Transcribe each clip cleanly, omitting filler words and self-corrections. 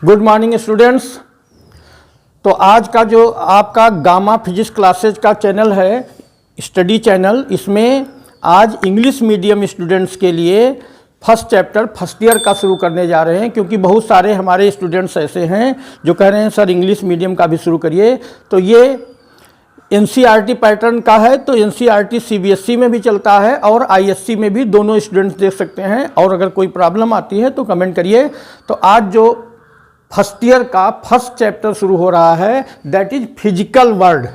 Good morning students. तो आज का जो आपका गामा फिजिक्स क्लासेज का चैनल है, स्टडी चैनल, इसमें आज इंग्लिश मीडियम स्टूडेंट्स के लिए फर्स्ट चैप्टर फर्स्ट ईयर का शुरू करने जा रहे हैं, क्योंकि बहुत सारे हमारे स्टूडेंट्स ऐसे हैं जो कह रहे हैं सर इंग्लिश मीडियम का भी शुरू करिए। तो ये एनसीईआरटी पैटर्न का है, तो एनसीईआरटी सीबीएसई में भी चलता है और आईएससी में भी, दोनों स्टूडेंट्स देख सकते हैं। और अगर कोई प्रॉब्लम आती है तो कमेंट करिए। तो आज जो फर्स्ट ईयर का फर्स्ट चैप्टर शुरू हो रहा है, that is physical world.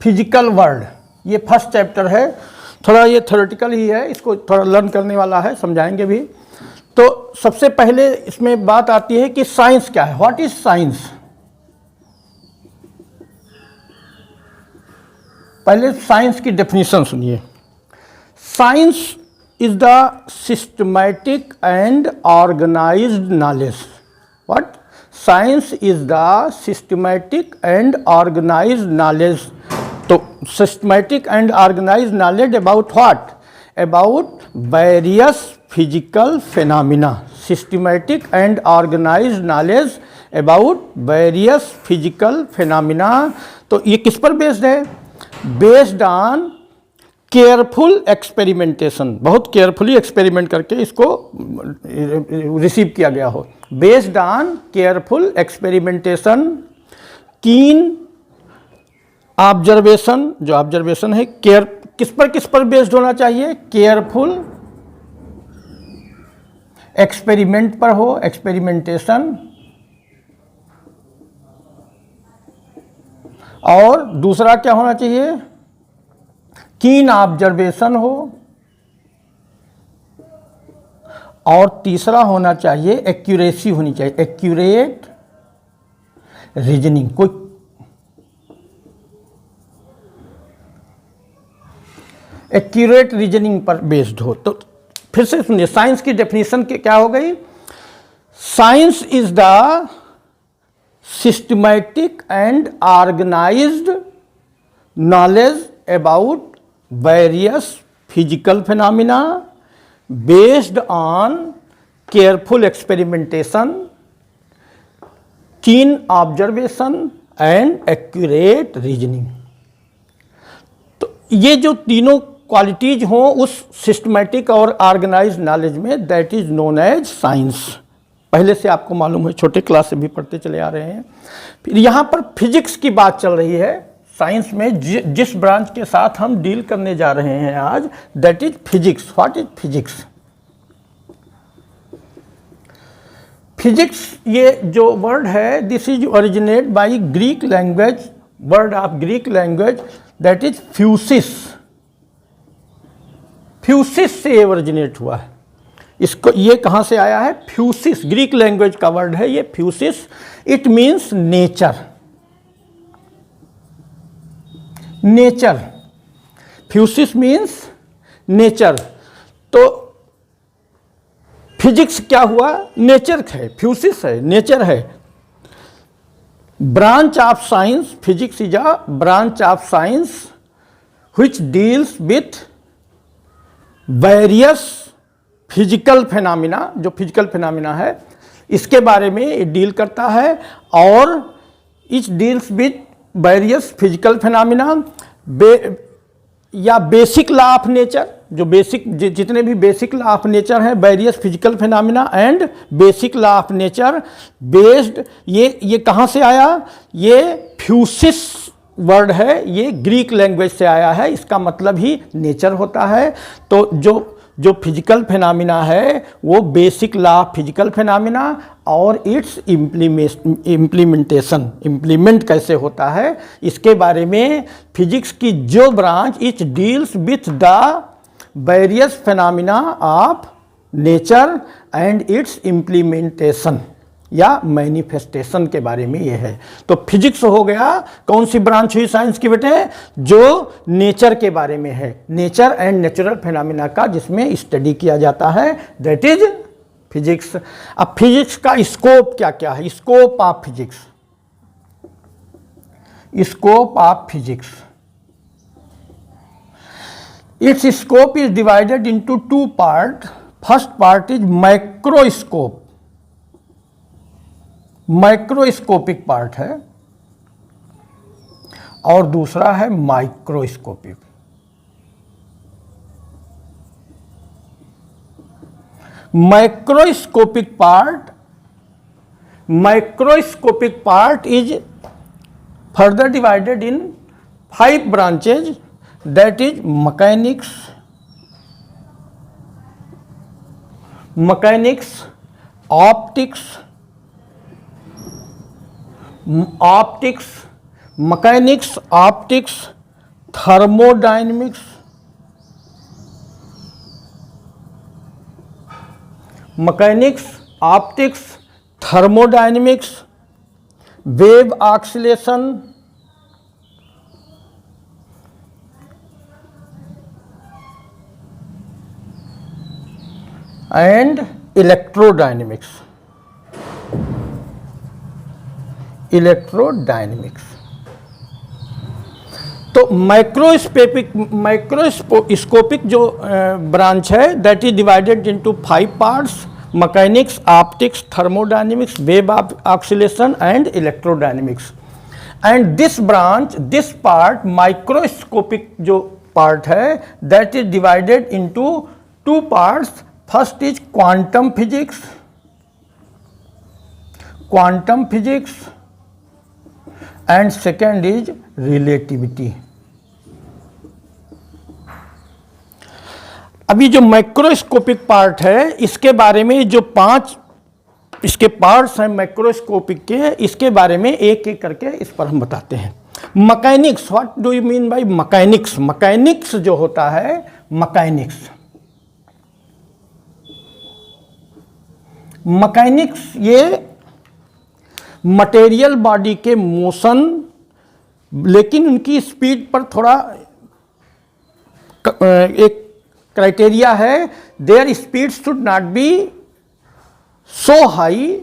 Physical world ये फर्स्ट चैप्टर है। थोड़ा ये थ्योरेटिकल ही है, इसको थोड़ा लर्न करने वाला है, समझाएंगे भी। तो सबसे पहले इसमें बात आती है कि साइंस क्या है, व्हाट इज साइंस। पहले साइंस की डेफिनेशन सुनिए। Science is the systematic and organised knowledge. What? Science is the systematic and organised knowledge. तो systematic and organised knowledge about what? About various physical phenomena. Systematic and organised knowledge about various physical phenomena. तो ये किस पर based है? Based on careful experimentation. बहुत carefully experiment करके इसको receive किया गया हो। बेस्ड ऑन केयरफुल एक्सपेरिमेंटेशन, कीन ऑब्जर्वेशन, जो ऑब्जर्वेशन है केयर, किस पर बेस्ड होना चाहिए? केयरफुल एक्सपेरिमेंट पर हो, एक्सपेरिमेंटेशन। और दूसरा क्या होना चाहिए? कीन ऑब्जर्वेशन हो। और तीसरा होना चाहिए एक्यूरेसी होनी चाहिए, एक्यूरेट रीजनिंग। कोई एक्यूरेट रीजनिंग पर बेस्ड हो। तो फिर से सुनिए, साइंस की डेफिनेशन क्या हो गई? Science is the systematic and organized knowledge about various physical phenomena based on careful experimentation, keen observation and accurate reasoning। तो ये जो तीनों क्वालिटीज हों उस सिस्टमैटिक और ऑर्गेनाइज्ड नॉलेज में, that is known as science. पहले से आपको मालूम है, छोटे क्लास से भी पढ़ते चले आ रहे हैं। फिर यहाँ पर फिजिक्स की बात चल रही है। साइंस में जिस ब्रांच के साथ हम डील करने जा रहे हैं आज, that is physics. What is physics? Physics ये जो वर्ड है, this is originate by Greek language, word of Greek language, that is physis. Physis से ओरिजिनेट हुआ है। इसको, ये कहाँ से आया है? फ्यूसिस, ग्रीक लैंग्वेज का वर्ड है ये physis. It means nature. Nature, physis means nature. तो फिजिक्स क्या हुआ? नेचर है, फ्यूसिस है, नेचर है। Branch of science, physics is a branch of science which deals with various physical phenomena. जो फिजिकल फिनोमिना है इसके बारे में ये डील करता है। और it deals with various physical phenomena या बेसिक लॉ ऑफ नेचर। जो बेसिक, जितने भी बेसिक लॉ ऑफ नेचर हैं, various physical phenomena and basic law of nature based. ये कहाँ से आया? ये फ्यूसिस वर्ड है, ये ग्रीक लैंग्वेज से आया है। इसका मतलब ही नेचर होता है। तो जो फिजिकल फिनोमिना है वो basic law of physical phenomena और इट्स इम्प्लीमेंटेशन, इम्प्लीमेंट कैसे होता है, इसके बारे में फिजिक्स की जो branch, it deals with the various phenomena of nature and it's implementation या मैनिफेस्टेशन के बारे में ये है। तो फिजिक्स हो गया, कौन सी ब्रांच हुई साइंस की बेटे? जो नेचर के बारे में है, नेचर एंड नेचुरल फिनोमिना का जिसमें स्टडी किया जाता है, दैट इज फिजिक्स। अब फिजिक्स का स्कोप क्या क्या है? Scope of physics, scope of physics. Its scope is divided into two parts. First part is microscope, microscopic part है, और दूसरा है microscopic. Microscopic part is further divided in 5 branches, that is mechanics, optics, thermodynamics, wave oscillation, and electrodynamics. तो microscopic जो branch है that is divided into 5 parts: mechanics, optics, thermodynamics, wave oscillation and electrodynamics. And this part microscopic जो part है that is divided into 2 parts. First is quantum physics and second is relativity. अभी जो microscopic part है इसके बारे में जो 5 इसके पार्ट्स हैं माइक्रोस्कोपिक के, इसके बारे में एक एक करके इस पर हम बताते हैं। Mechanics, what do you mean by mechanics? Mechanics जो होता है, मैकेनिक्स ये मटेरियल बॉडी के मोशन, लेकिन उनकी स्पीड पर थोड़ा एक क्राइटेरिया है, there speed should not be so high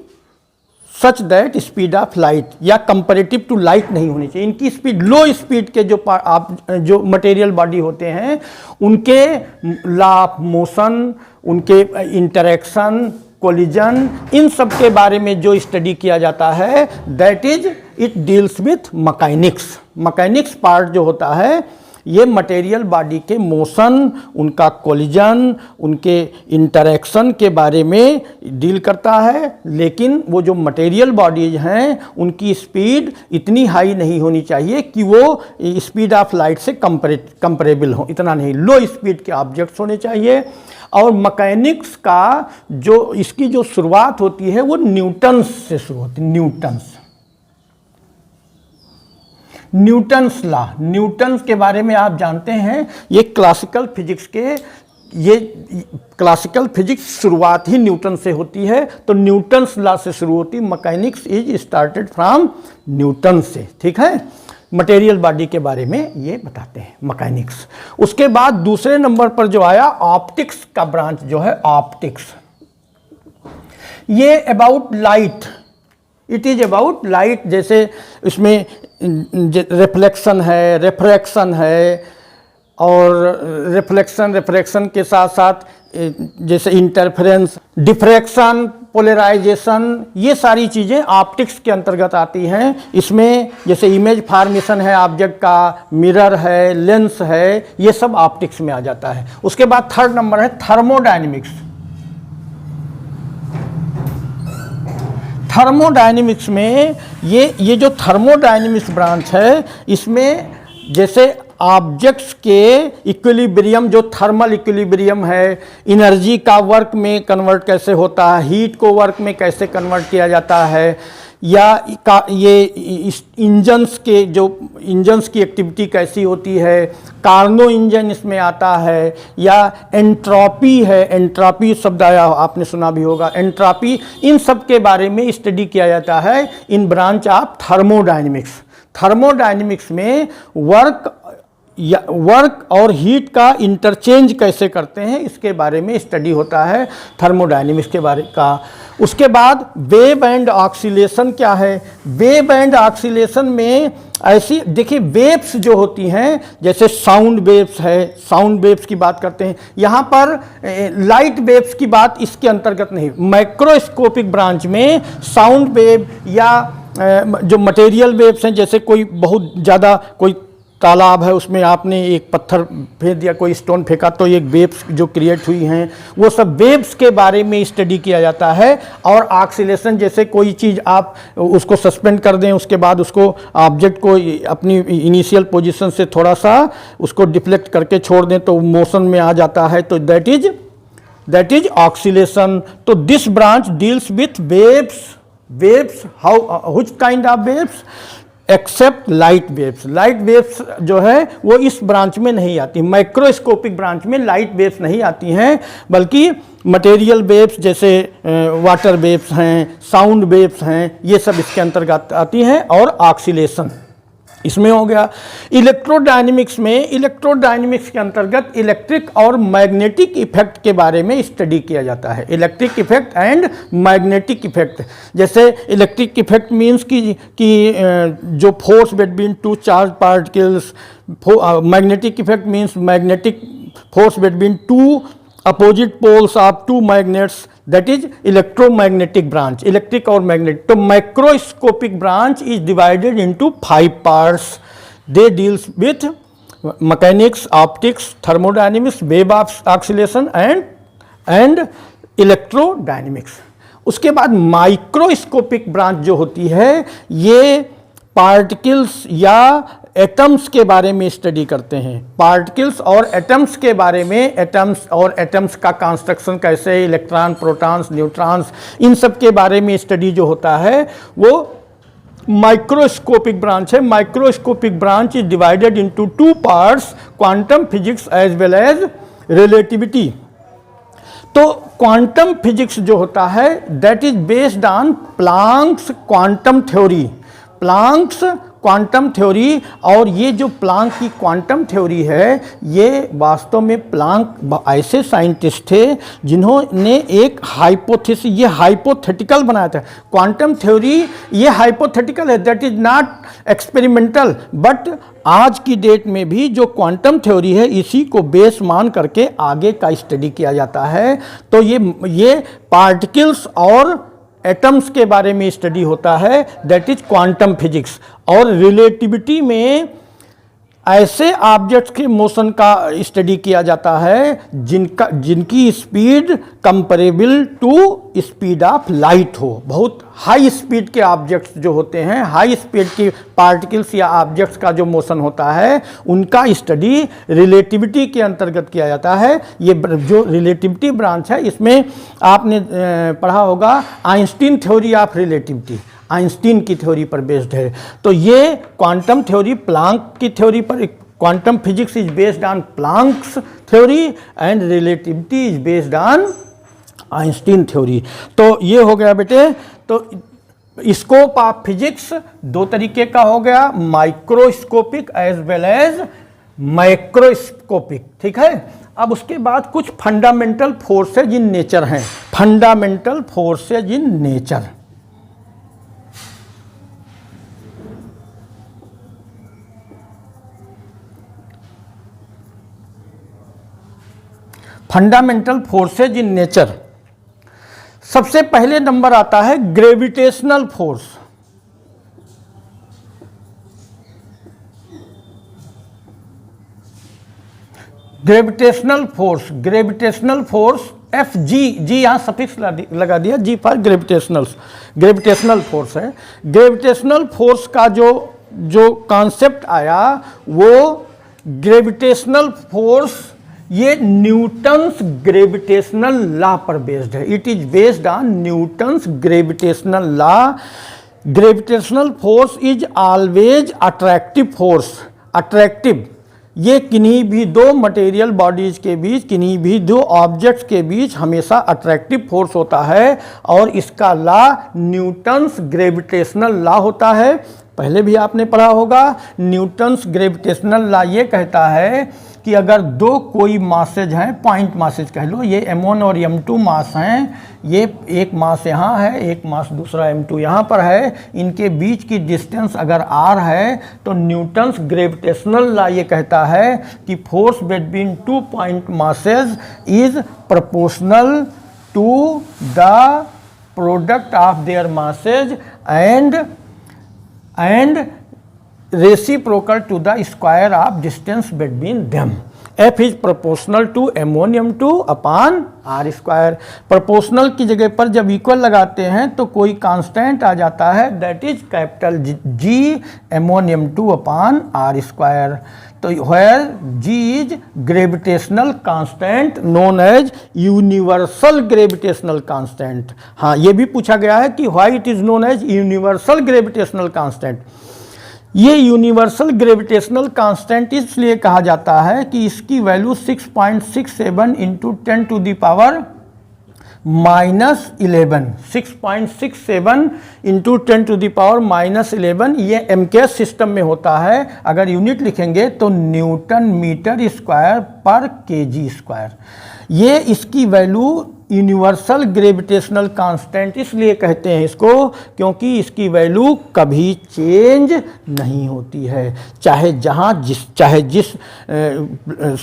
such that speed of light, या कंपेरेटिव टू लाइट नहीं होनी चाहिए। इनकी स्पीड, लो स्पीड के जो मटेरियल बॉडी होते हैं उनके लॉ ऑफ मोशन, उनके इंटरेक्शन, कोलिजन, इन सब के बारे में जो स्टडी किया जाता है that is it deals with mechanics part जो होता है ये मटेरियल बॉडी के मोशन, उनका कोलिजन, उनके इंटरेक्शन के बारे में डील करता है। लेकिन वो जो मटेरियल बॉडीज हैं उनकी स्पीड इतनी हाई नहीं होनी चाहिए कि वो स्पीड ऑफ लाइट से कंपेरेबल हो, इतना नहीं, लो स्पीड के ऑब्जेक्ट्स होने चाहिए। और मैकेनिक्स का जो इसकी जो शुरुआत होती है वो न्यूटन्स से शुरू होती है। न्यूटन्स लॉ, न्यूटन्स के बारे में आप जानते हैं, ये क्लासिकल फिजिक्स शुरुआत ही न्यूटन से होती है। तो न्यूटन्स लॉ से शुरू होती, mechanics is started from Newton से, ठीक है। मटेरियल बॉडी के बारे में ये बताते हैं मैकेनिक्स। उसके बाद दूसरे नंबर पर जो आया ऑप्टिक्स का ब्रांच जो है, ऑप्टिक्स ये about light, it is about light. जैसे इसमें रिफ्लेक्शन है, रिफ्रैक्शन है, और रिफ्लेक्शन के साथ साथ जैसे इंटरफेरेंस, डिफ्रैक्शन, पोलराइजेशन, ये सारी चीज़ें ऑप्टिक्स के अंतर्गत आती हैं। इसमें जैसे इमेज फॉर्मेशन है ऑब्जेक्ट का, मिरर है, लेंस है, ये सब ऑप्टिक्स में आ जाता है। उसके बाद थर्ड नंबर है थर्मोडायनेमिक्स। थर्मोडायनेमिक्स में ये जो थर्मोडायनेमिक्स ब्रांच है इसमें जैसे ऑब्जेक्ट्स के इक्विलिब्रियम, जो थर्मल इक्विलिब्रियम है, एनर्जी का वर्क में कन्वर्ट कैसे होता है, हीट को वर्क में कैसे कन्वर्ट किया जाता है, या ये इंजन्स की एक्टिविटी कैसी होती है, कार्नो इंजन इसमें आता है, या एंट्रोपी है, एंट्रोपी शब्द आया आपने सुना भी होगा, एंट्रोपी, इन सब के बारे में स्टडी किया जाता है इन ब्रांच ऑफ थर्मोडायनेमिक्स। थर्मोडायनेमिक्स में वर्क या वर्क और हीट का इंटरचेंज कैसे करते हैं, इसके बारे में स्टडी होता है थर्मोडायनेमिक्स के बारे का। उसके बाद वेव एंड ऑक्सीलेशन क्या है? वेव एंड ऑक्सीलेशन में ऐसी देखिए वेव्स जो होती हैं, जैसे साउंड वेव्स है, साउंड वेव्स की बात करते हैं। यहाँ पर लाइट वेव्स की बात इसके अंतर्गत नहीं। माइक्रोस्कोपिक ब्रांच में साउंड वेव या जो मटेरियल वेव्स हैं, जैसे कोई बहुत ज़्यादा कोई तालाब है, उसमें आपने एक पत्थर फेंक दिया, कोई स्टोन फेंका, तो ये वेव्स जो क्रिएट हुई हैं, वो सब वेव्स के बारे में स्टडी किया जाता है। और ऑक्सीलेशन, जैसे कोई चीज़ आप उसको सस्पेंड कर दें, उसके बाद उसको ऑब्जेक्ट को अपनी इनिशियल पोजीशन से थोड़ा सा उसको डिफ्लेक्ट करके छोड़ दें तो मोशन में आ जाता है, तो दैट इज ऑक्सीलेशन। तो this branch deals with waves how which kind of waves except light waves. Light waves जो है वो इस ब्रांच में नहीं आती, माइक्रोस्कोपिक ब्रांच में लाइट वेव्स नहीं आती हैं, बल्कि मटेरियल वेव्स जैसे वाटर वेव्स हैं, साउंड वेव्स हैं, ये सब इसके अंतर्गत आती हैं। और ऑक्सीलेशन इसमें हो गया। इलेक्ट्रोडायनेमिक्स में, इलेक्ट्रोडायनेमिक्स के अंतर्गत इलेक्ट्रिक और मैग्नेटिक इफेक्ट के बारे में स्टडी किया जाता है। Electric effect and magnetic effect. जैसे इलेक्ट्रिक इफेक्ट मीन्स कि जो force between two charge particles, magnetic effect means magnetic force between two opposite poles of two magnets, that is electromagnetic branch, electric और magnetic. तो microscopic branch is divided into 5 parts. They deals with mechanics, optics, thermodynamics, wave oscillation and electrodynamics. उसके बाद microscopic branch जो होती है, ये particles या atoms के बारे में स्टडी करते हैं। पार्टिकल्स और एटम्स के बारे में, एटम्स का कंस्ट्रक्शन कैसे, इलेक्ट्रॉन, प्रोटॉन्स, न्यूट्रॉन्स, इन सब के बारे में स्टडी जो होता है वो माइक्रोस्कोपिक ब्रांच है। Microscopic branch is divided into 2 parts, quantum physics as well as relativity. तो क्वांटम फिजिक्स जो होता है that is based on Planck's quantum theory, Planck's quantum theory. और ये जो प्लांक की क्वांटम थ्योरी है, ये वास्तव में प्लांक ऐसे साइंटिस्ट थे जिन्होंने एक हाइपोथेसिस, ये हाइपोथेटिकल बनाया था। क्वांटम थ्योरी ये हाइपोथेटिकल है, that is not experimental, but आज की डेट में भी जो क्वांटम थ्योरी है इसी को बेस मान करके आगे का स्टडी किया जाता है। तो ये पार्टिकल्स और एटम्स के बारे में स्टडी होता है, दैट इज क्वांटम फिजिक्स। और रिलेटिविटी में ऐसे ऑब्जेक्ट्स के मोशन का स्टडी किया जाता है जिनकी speed comparable to speed of light हो। बहुत हाई स्पीड के ऑब्जेक्ट्स जो होते हैं, हाई स्पीड की पार्टिकल्स या ऑब्जेक्ट्स का जो मोशन होता है, उनका स्टडी रिलेटिविटी के अंतर्गत किया जाता है। ये जो रिलेटिविटी ब्रांच है, इसमें आपने पढ़ा होगा Einstein theory of relativity, Einstein की थ्योरी पर बेस्ड है। तो ये क्वांटम थ्योरी प्लांक की थ्योरी पर, quantum physics is based on Planck's theory and relativity is based on Einstein theory. तो ये हो गया बेटे। तो स्कोप ऑफ फिजिक्स 2 तरीके का हो गया, microscopic as well as microscopic, ठीक है। अब उसके बाद कुछ फंडामेंटल फोर्सेज इन नेचर हैं, fundamental forces in nature. Fundamental forces in nature. सबसे पहले नंबर आता है gravitational force. Gravitational force F G यहाँ सफिक्स लगा दिया, जी फॉर ग्रेविटेशनल फोर्स है। ग्रेविटेशनल फोर्स का जो कॉन्सेप्ट आया वो ग्रेविटेशनल फोर्स ये न्यूटन्स ग्रेविटेशनल लॉ पर बेस्ड है। It is based on Newton's gravitational law. Gravitational force is always attractive force. Attractive ये किन्हीं भी 2 मटेरियल बॉडीज के बीच, किन्हीं भी 2 ऑब्जेक्ट्स के बीच हमेशा अट्रैक्टिव फोर्स होता है, और इसका लॉ न्यूटन्स ग्रेविटेशनल लॉ होता है। पहले भी आपने पढ़ा होगा। न्यूटन्स ग्रेविटेशनल लॉ ये कहता है कि अगर दो कोई मासेज हैं, पॉइंट मासेज कह लो, ये m1 और m2 मास हैं, ये एक मास यहाँ है, एक मास दूसरा m2 यहाँ पर है, इनके बीच की डिस्टेंस अगर r है तो न्यूटन्स ग्रेविटेशनल लॉ ये कहता है कि force between two point masses is proportional to the product of their masses and reciprocal to the square of distance between them. F is proportional to m1 m2 upon r square. Proportional की जगह पर जब equal लगाते हैं तो कोई constant आ जाता है, that is capital G m1 m2 upon r square. तो where G is gravitational constant known as universal gravitational constant. हाँ, ये भी पूछा गया है कि why it is known as universal gravitational constant. ये यूनिवर्सल ग्रेविटेशनल कांस्टेंट इसलिए कहा जाता है कि इसकी value 6.67 into 10 to the power -11, 6.67 into 10 to the power -11, ये एमकेएस सिस्टम में होता है। अगर यूनिट लिखेंगे तो न्यूटन मीटर स्क्वायर पर केजी स्क्वायर। ये इसकी वैल्यू यूनिवर्सल ग्रेविटेशनल कांस्टेंट इसलिए कहते हैं इसको क्योंकि इसकी वैल्यू कभी चेंज नहीं होती है, चाहे जिस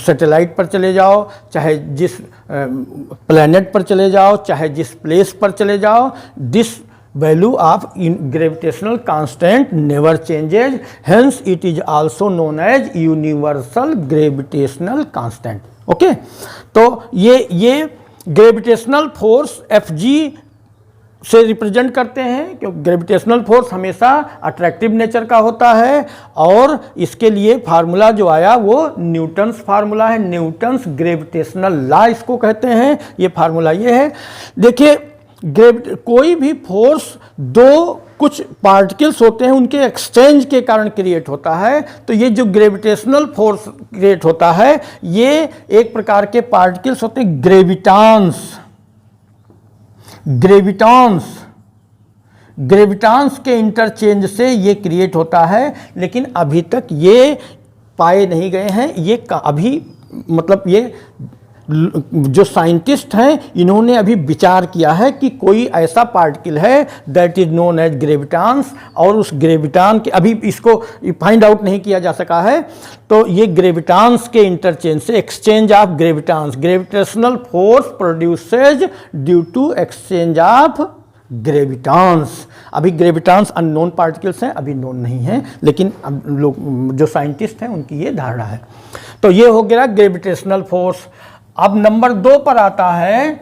सैटेलाइट पर चले जाओ, चाहे जिस प्लैनेट पर चले जाओ, चाहे जिस प्लेस पर चले जाओ, this value of gravitational constant never changes, hence it is also known as universal gravitational constant. Okay, तो ये ग्रेविटेशनल फोर्स Fg से रिप्रेजेंट करते हैं क्योंकि ग्रेविटेशनल फोर्स हमेशा अट्रैक्टिव नेचर का होता है और इसके लिए फार्मूला जो आया वो न्यूटन्स फार्मूला है, न्यूटन्स ग्रेविटेशनल लॉ इसको कहते हैं। ये फार्मूला ये है। देखिए, कोई भी फोर्स दो कुछ पार्टिकल्स होते हैं उनके एक्सचेंज के कारण क्रिएट होता है। तो ये जो ग्रेविटेशनल फोर्स क्रिएट होता है ये एक प्रकार के पार्टिकल्स होते हैं ग्रेविटांस के इंटरचेंज से ये क्रिएट होता है, लेकिन अभी तक ये पाए नहीं गए हैं। ये अभी मतलब ये जो साइंटिस्ट हैं इन्होंने अभी विचार किया है कि कोई ऐसा पार्टिकल है दैट इज नोन एज ग्रेविटांस, और उस ग्रेविटान के अभी इसको फाइंड आउट नहीं किया जा सका है। तो ये ग्रेविटांस के इंटरचेंज से, exchange of gravitons, gravitational force produces due to exchange of gravitons. अभी ग्रेविटांस अननोन पार्टिकल्स हैं, अभी नोन नहीं हैं, लेकिन अब लोग जो साइंटिस्ट हैं उनकी ये धारणा है। तो ये हो गया ग्रेविटेशनल फोर्स। अब नंबर 2 पर आता है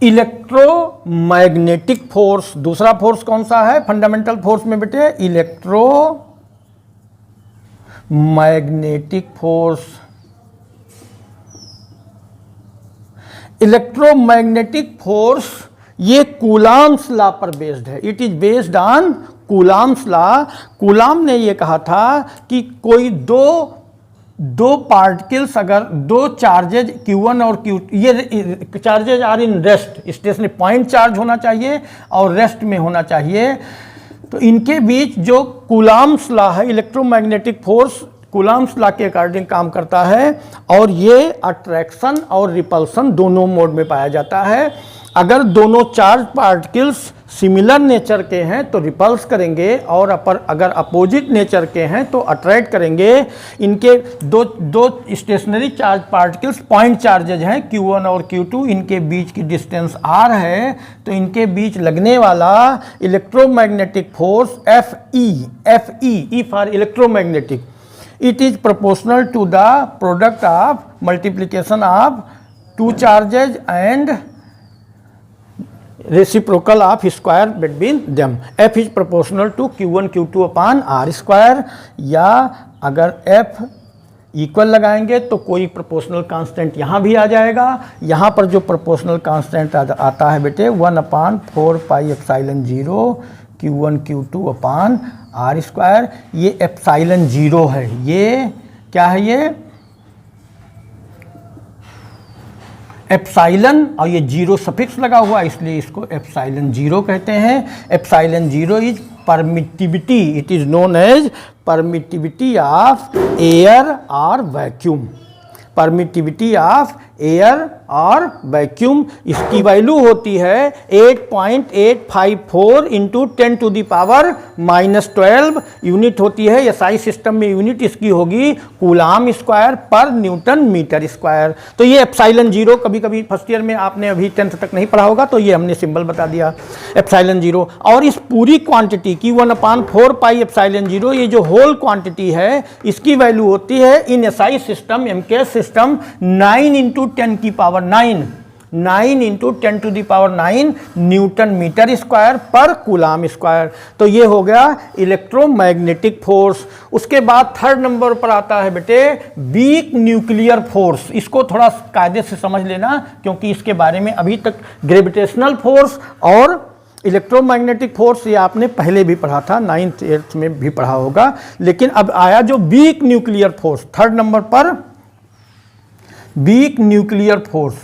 इलेक्ट्रोमैग्नेटिक फोर्स। दूसरा फोर्स कौन सा है फंडामेंटल फोर्स में बेटे? Electromagnetic force. इलेक्ट्रोमैग्नेटिक फोर्स ये कूलाम्स लॉ पर बेस्ड है। It is based on coulombs law. Coulomb ने ये कहा था कि कोई दो पार्टिकल्स, अगर दो चार्जेज Q1 और Q2, ये charges are in rest, stationary point charge होना चाहिए और रेस्ट में होना चाहिए। तो इनके बीच जो कूलाम्स लॉ है, इलेक्ट्रोमैग्नेटिक फोर्स कूलाम्स लॉ के अकॉर्डिंग काम करता है और ये अट्रैक्शन और रिपल्सन दोनों मोड में पाया जाता है। अगर दोनों चार्ज पार्टिकल्स सिमिलर नेचर के हैं तो रिपल्स करेंगे और अगर अपोजिट नेचर के हैं तो अट्रैक्ट करेंगे। इनके दो stationary charge particles point charges हैं Q1 और Q2, इनके बीच की डिस्टेंस r है, तो इनके बीच लगने वाला electromagnetic force Fe for electromagnetic, it is proportional to the product of multiplication of two charges and reciprocal of square between them. F is proportional to Q1 Q2 upon R square, या अगर F equal लगाएंगे तो कोई proportional constant यहाँ भी आ जाएगा। यहाँ पर जो प्रोपोर्शनल कांस्टेंट आता है बेटे 1/4πε0 Q1 Q2 upon R square, ये ε0 है। ये क्या है? ये एप्साइलन, और ये जीरो सफिक्स लगा हुआ इसलिए इसको एप्साइलन जीरो कहते हैं। Epsilon zero is permittivity, it is known as permittivity of air और वैक्यूम। परमिटिविटी ऑफ एयर और वैक्यूम, इसकी वैल्यू होती है 8.854 इंटू 10⁻⁻12 यूनिट होती है। एसआई सिस्टम में यूनिट इसकी होगी कूलाम स्क्वायर पर न्यूटन मीटर स्क्वायर। तो ये एप्साइलन जीरो, कभी कभी फर्स्ट ईयर में आपने अभी 10th तक नहीं पढ़ा होगा तो ये हमने सिंबल बता दिया एप्साइलन जीरो। और इस पूरी क्वांटिटी की 1/4 पाई एप्साइलन जीरो, ये जो होल क्वांटिटी है इसकी वैल्यू होती है in SI system, MKS system 9 into 10 की power 9 into 10⁹ newton metre square per coulomb square. तो ये हो गया इलेक्ट्रोमैग्नेटिक फोर्स। उसके बाद थर्ड नंबर पर आता है बेटे वीक न्यूक्लियर फोर्स। इसको थोड़ा कायदे से समझ लेना क्योंकि इसके बारे में अभी तक ग्रेविटेशनल फोर्स और इलेक्ट्रोमैग्नेटिक फोर्स ये आपने पहले भी पढ़ा था, 9th 8th में भी पढ़ा होगा। लेकिन अब आया जो week nuclear force, third number पर week nuclear force.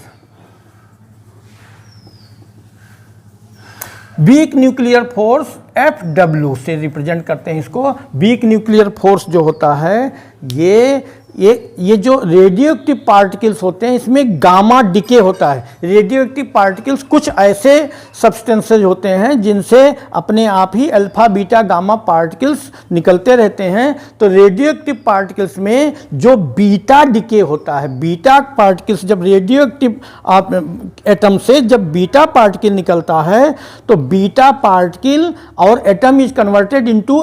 Weak nuclear force FW से रिप्रेजेंट करते हैं इसको। वीक न्यूक्लियर फोर्स जो होता है ये जो रेडियो एक्टिव पार्टिकल्स होते हैं इसमें गामा डिके होता है। रेडियो एक्टिव पार्टिकल्स कुछ ऐसे सब्सटेंसेज होते हैं जिनसे अपने आप ही अल्फा बीटा गामा पार्टिकल्स निकलते रहते हैं। तो रेडियो एक्टिव पार्टिकल्स में जो बीटा डिके होता है, बीटा पार्टिकल्स जब रेडियो एक्टिव एटम से जब बीटा पार्टिकल निकलता है तो बीटा पार्टिकल और atom is converted into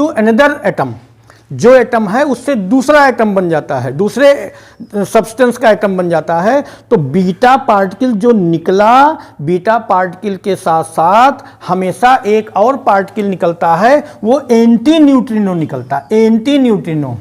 another atom. जो एटम है उससे दूसरा एटम बन जाता है, दूसरे सब्सटेंस का एटम बन जाता है। तो बीटा पार्टिकल जो निकला, बीटा पार्टिकल के साथ साथ हमेशा एक और पार्टिकल निकलता है, वो एंटी न्यूट्रिनो निकलता है। एंटी न्यूट्रिनो,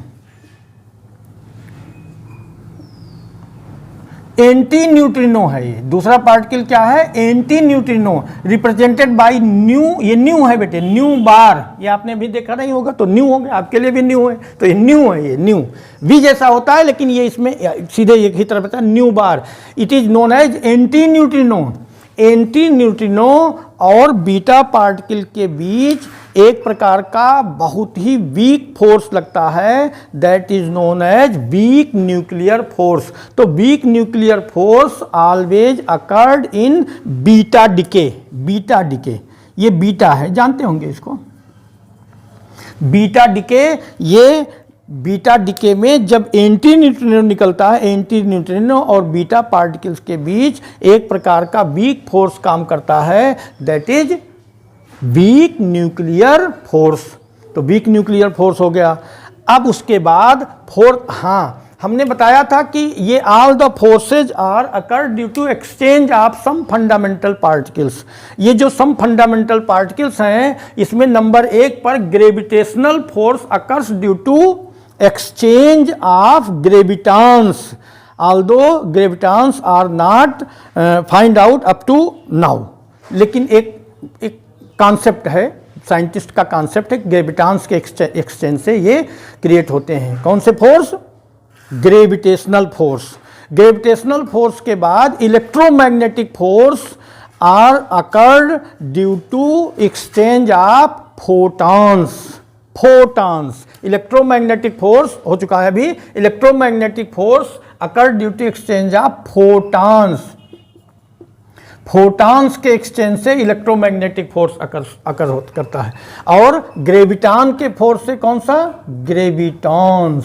एंटी न्यूट्रिनो है ये दूसरा पार्टिकल। क्या है? Anti neutrino, represented by new. ये न्यू है बेटे, न्यू बार, ये आपने अभी देखा नहीं होगा तो न्यू हो गया, आपके लिए भी न्यू है। तो ये न्यू है, ये न्यू वी जैसा होता है लेकिन ये इसमें सीधे एक ही तरफ होता है, nu bar. It is known as anti neutrino. Anti neutrino और बीटा पार्टिकल के बीच एक प्रकार का बहुत ही वीक फोर्स लगता है, that is known as weak nuclear force. तो weak nuclear force always occurred in beta decay. Beta decay, ये बीटा है, जानते होंगे इसको, बीटा डिके। ये बीटा डिके में जब एंटी न्यूट्रिनो निकलता है, एंटी न्यूट्रिनो और बीटा पार्टिकल्स के बीच एक प्रकार का वीक फोर्स काम करता है, that is weak nuclear force. तो वीक न्यूक्लियर फोर्स हो गया। अब उसके बाद फोर्थ, हाँ हमने बताया था कि ये all the forces are occur due to exchange of some fundamental particles. ये जो सम फंडामेंटल पार्टिकल्स हैं इसमें नंबर 1 पर gravitational force occurs due to exchange of gravitons, although gravitons are not find out up to now. लेकिन एक concept है, scientist का concept है, ग्रेविटांस के एक्सचेंज से ये क्रिएट होते हैं। कौन से force? Gravitational force. Gravitational force के बाद electromagnetic force are occurred due to exchange of photons. Photons, electromagnetic force हो चुका है अभी। Electromagnetic force occurred due to exchange of photons. Photons के एक्सचेंज से इलेक्ट्रोमैग्नेटिक फोर्स अकर करता है। और ग्रेविटान के फोर्स से कौन सा? ग्रेविटॉन्स।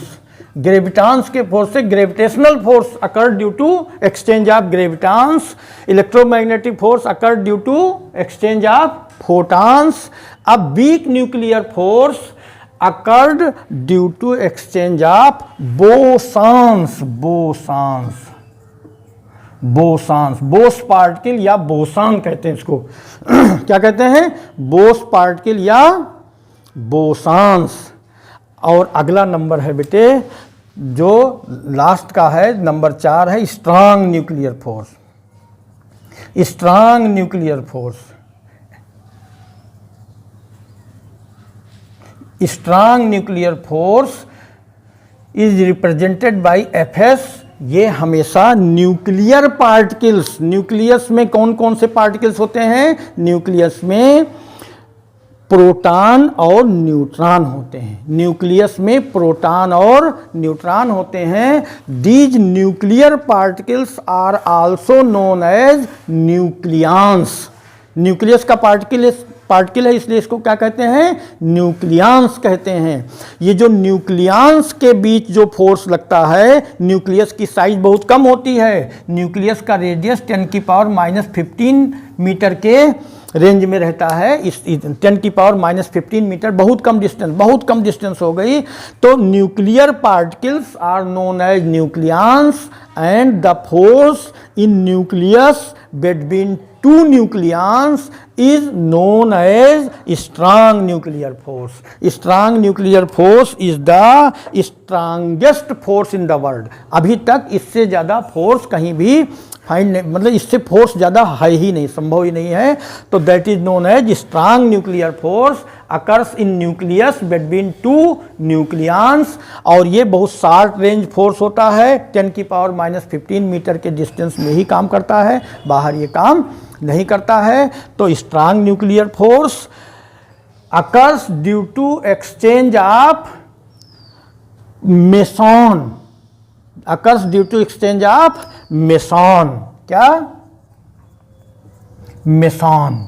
ग्रेविटांस के फोर्स से gravitational force occur due to exchange of gravitons. Electromagnetic force occur due to exchange of photons. अब weak nuclear force occurred due to exchange of bosons. Bosons, bosons, Bose particle या बोसॉन कहते हैं इसको। क्या कहते हैं? बोस पार्टिकल या बोसॉन्स। और अगला नंबर है बेटे जो लास्ट का है, नंबर 4 है strong nuclear force. Strong nuclear force, strong nuclear force is represented by Fs ये हमेशा न्यूक्लियर पार्टिकल्स, न्यूक्लियस में कौन कौन से पार्टिकल्स होते हैं? न्यूक्लियस में प्रोटॉन और न्यूट्रॉन होते हैं। न्यूक्लियस में प्रोटॉन और न्यूट्रॉन होते हैं। These nuclear particles are also known as nucleons. Nucleus का पार्टिकल है, इसलिए इसको क्या कहते हैं? न्यूक्लियंस कहते हैं। ये जो न्यूक्लियंस के बीच जो फोर्स लगता है, न्यूक्लियस की साइज बहुत कम होती है। न्यूक्लियस का रेडियस 10⁻⁻15 मीटर के रेंज में रहता है। इस 10⁻⁻15 मीटर बहुत कम डिस्टेंस हो गई। तो nuclear particles are known as nucleons and the force in nucleus between two nucleons is known as strong nuclear force. Strong nuclear force is the strongest force in the world. अभी तक इससे ज़्यादा force कहीं भी find नहीं, मतलब इससे force ज़्यादा है ही नहीं, संभव ही नहीं है। तो that is known as strong nuclear force occurs in nucleus between two nucleons. और ये बहुत शॉर्ट रेंज फोर्स होता है, 10⁻⁻15 मीटर के डिस्टेंस में ही काम करता है, बाहर ये काम नहीं करता है। तो strong nuclear force occurs due to exchange of meson, occurs due to exchange of meson. क्या? मेसॉन।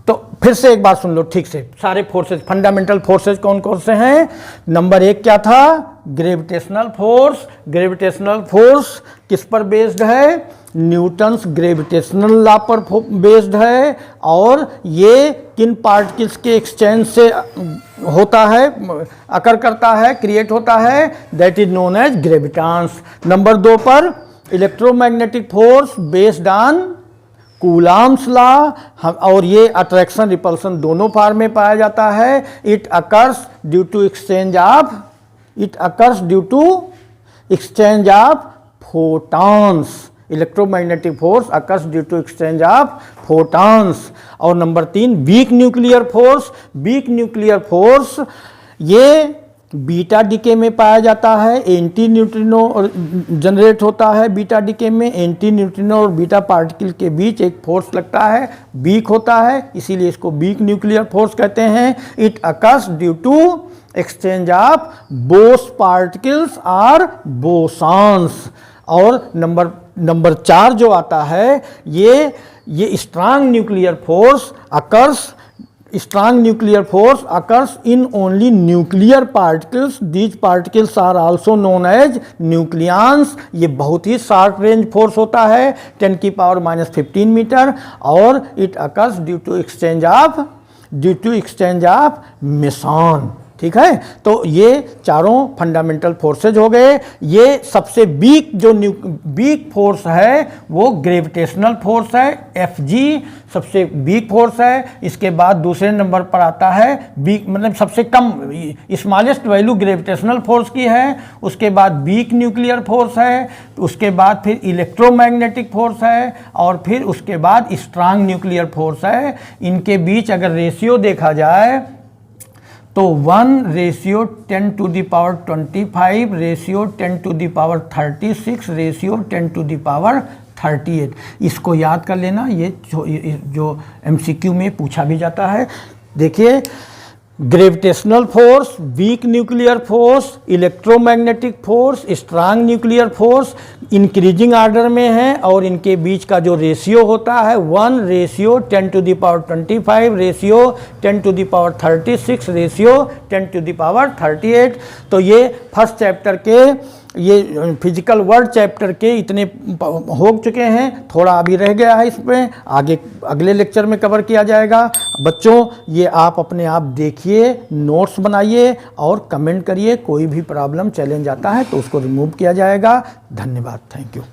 तो फिर से एक बात सुन लो ठीक से, सारे फोर्सेज, फंडामेंटल फोर्सेज कौन कौन से हैं? नंबर 1 क्या था? Gravitational force. ग्रेविटेशनल फोर्स किस पर बेस्ड है? न्यूटन्स ग्रेविटेशनल लॉ पर बेस्ड है। और ये किन पार्टिकल्स के एक्सचेंज से होता है, अकर करता है, क्रिएट होता है? That is known as gravitons. Number 2 पर electromagnetic force based on Coulomb's law. और ये अट्रैक्शन रिपल्सन दोनों फॉर्म में पाया जाता है। It occurs due to exchange of photons. Electromagnetic force occurs due to exchange of photons. और number 3 weak nuclear force. Weak nuclear force ये beta decay में पाया जाता है। एंटी न्यूट्रिनो जनरेट होता है बीटा डीके में। एंटी न्यूट्रिनो और बीटा पार्टिकल के बीच एक फोर्स लगता है, वीक होता है, इसीलिए इसको वीक न्यूक्लियर फोर्स कहते हैं। It occurs due to exchange of Bose particles और बोसॉन्स। और नंबर 4 जो आता है, ये strong nuclear force occurs in only nuclear particles. These particles are also known as nucleons. ये बहुत ही शॉर्ट रेंज फोर्स होता है, 10⁻⁻15 मीटर। और it occurs due to exchange of meson. ठीक है, तो ये चारों फंडामेंटल फोर्सेज हो गए। ये सबसे वीक फोर्स है वो ग्रेविटेशनल फोर्स है, Fg सबसे वीक फोर्स है। इसके बाद दूसरे नंबर पर आता है वीक, मतलब सबसे कम, स्मॉलेस्ट वैल्यू ग्रेविटेशनल फोर्स की है। उसके बाद वीक न्यूक्लियर फोर्स है, उसके बाद फिर इलेक्ट्रोमैग्नेटिक फोर्स है, और फिर उसके बाद स्ट्रांग न्यूक्लियर फोर्स है। इनके बीच अगर रेशियो देखा जाए तो 1:10⁻25, रेशियो 10⁻36, रेशियो 10⁻38। इसको याद कर लेना, ये जो MCQ में पूछा भी जाता है। देखिए, gravitational force, weak nuclear force, electromagnetic force, strong nuclear force increasing order में है। और इनके बीच का जो रेशियो होता है 1:10⁻25, रेशियो 10⁻36, रेशियो 10⁻38। तो ये फर्स्ट चैप्टर के, ये फिजिकल वर्ल्ड चैप्टर के इतने हो चुके हैं। थोड़ा अभी रह गया है, इसमें आगे अगले लेक्चर में कवर किया जाएगा। बच्चों, ये आप अपने आप देखिए, नोट्स बनाइए और कमेंट करिए। कोई भी प्रॉब्लम चैलेंज आता है तो उसको रिमूव किया जाएगा। धन्यवाद, थैंक यू।